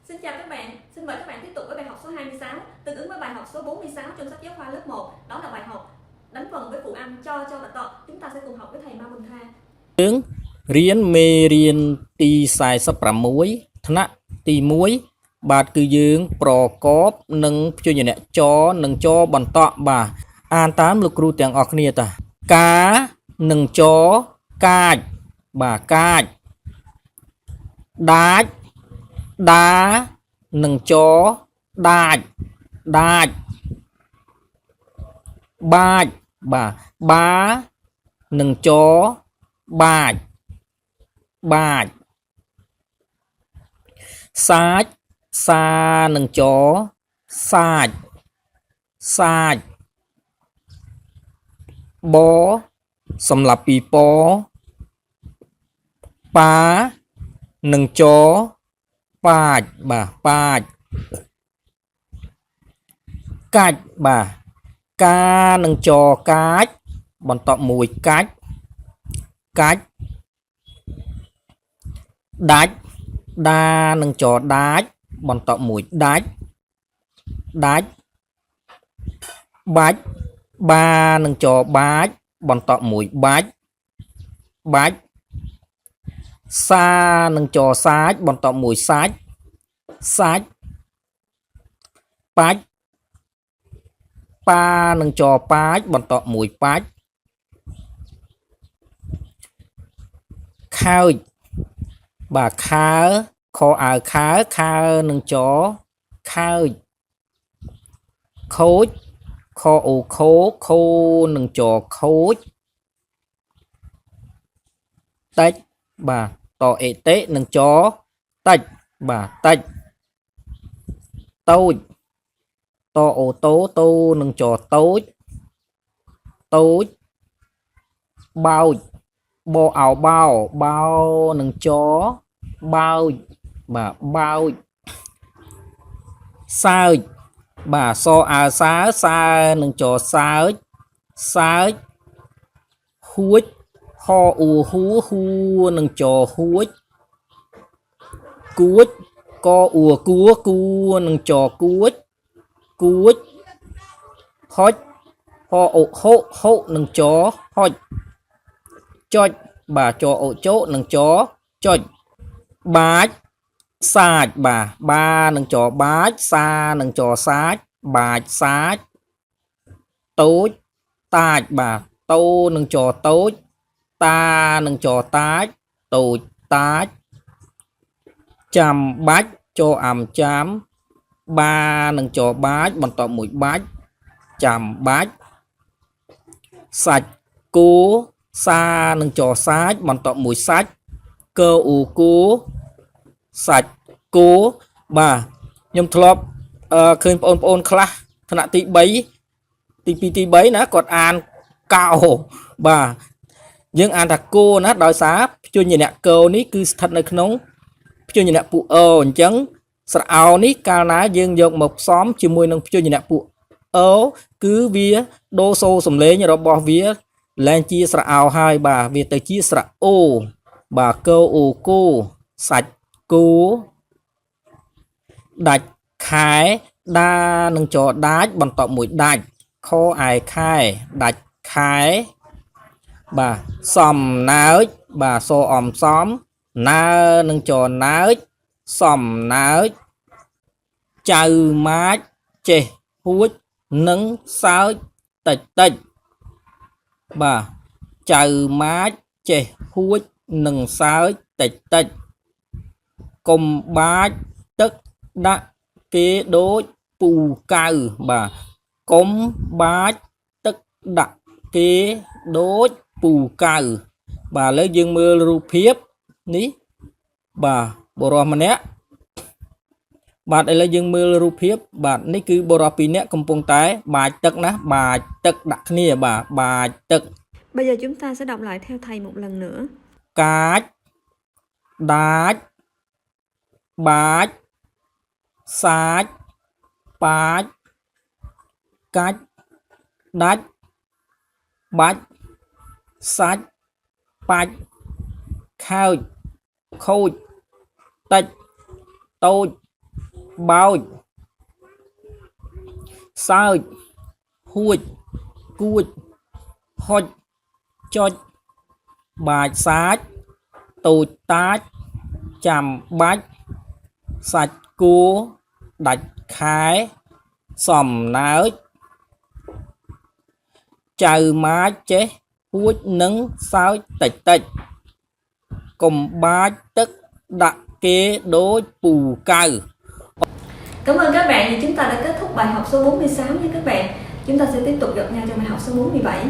Xin chào các bạn, xin mời các bạn tiếp tục với bài học số 26, tương ứng với bài học số 46 trong sách giáo khoa lớp 1, đó là bài học đánh vần với phụ âm cho và tọ. Chúng ta sẽ cùng học với thầy Ma Mừng Tha. យើងរៀនមេរៀនទី46ថ្នាក់ទី1បាទគឺយើងប្រកបនឹងព្យញ្ជនៈចនិងចបន្តបាទអានតាមលោកគ្រូទាំងអស់គ្នាតាកានិងចកាចបាទកាចដាច់ដានិងចដាច់ដាច់បាច់បាទបានិងចបាច់បាច់សាច់សានិងចសាច់សាច់បសម្រាប់ពីពប៉ានិងចប៉ាចបាទប៉ាចកាច់បាទកានិងចកាច់បន្តមួយកាច់កាច់ដាច់ដានិងចដាច់បន្តមួយដាច់ដាច់បាច់បានិងចបាច់បន្តមួយបាច់បាច់សានិងចសាច់បន្តមួយសាច់សាច់បាច់ប៉ានិងចប៉ាច់បន្តមួយប៉ាច់ខើចបាទខើខអើខើខើនឹងចខើចខូចខអូខូខូនឹងចខូចតិចបាទតអេតិនឹងចតិចបាទតិចតូចតអូតូតូនឹងចតូចតូចបោចបោអោបោបោនឹងចបោចបាទបោចសើចបាទសអើសើសើនឹងចសើចសើចហួចហអ៊ូហ៊ូហ៊ូនឹងចហួចគួចកអ៊ូគួគួនឹងចគួចគួចហុចហអ៊ូហុហុនឹងចហុចចុចបាទចអូចោនឹងចចុចបាច់សាច់បាទបានឹងចបាច់សានឹងចសាច់បាច់សាច់តូចតាចបាទតូនឹងចតូចតានឹងចតាចតូចតាចចាំបាច់ចអំចាំបានឹងចបាច់បន្តមួយបាច់ចាំបាច់សាច់គូសានឹងចសាច់បន្តមួយសាច់កអ៊ូគូសាច់គូបាទខ្ញុំធ្លាប់ឃើញបងប្អូនខ្លះថ្នាក់ទី3ទី2ទី3ណាគាត់អានកោបាទយើងអានថាគោណាដោយសារព្យញ្ជនៈកោនេះគឺស្ថិតនៅក្នុងព្យញ្ជនៈពួកអអញ្ចឹងស្រអោនេះកាលណាយើងយកមកផ្សំជាមួយនឹងព្យញ្ជនៈពួកអគឺវាដូរសូរសំឡេងរបស់វាលែងជាស្រអោហើយបាទវាទៅជាស្រអូបាទកោអូគោសាច់គោដាច់ខែដានឹងចដាច់បន្តមួយដាច់ខឯខែដាច់ខែបាទសំណើចបាទសអំសំណើនឹងចណើចសំណើចចៅម៉ាច់ចេះហួចនិងសើចតិចតិចបាទចៅម៉ាច់ចេះហួចនិងសើចតិចតិចកុំបាច់ទឹកដាក់គេដូចពូកៅបាទកុំបាច់ទឹកដាក់គេដូចពូកៅបាទឥឡូវយើងមើលរូបភាពនេះបាទបុរសម្នាក់បាទឥឡូវយើងមើលរូបភាពបាទនេះគឺបុរស2នាក់កំពុងតែបាចទឹកណាបាចទឹកដាក់គ្នាបាទបាចទឹក Bây giờ chúng ta sẽ đọc lại theo thầy một lần nữa. កាចដាច់បាច់សាច់ប៉ាច់កាច់ដាច់បាច់សាច់បាច់ខើចខូចតិចតូច bói sợi hụt cụt hột chốt bạch sát tụt tát chầm bách sạch cua đạch khái sòm náo chờ má chế hút nứng sao tịch tịch cùng ba tức đặt kế đối bù cờ. Cảm ơn các bạn, thì chúng ta đã kết thúc bài học số 46 nha các bạn. Chúng ta sẽ tiếp tục gặp nhau trong bài học số 47.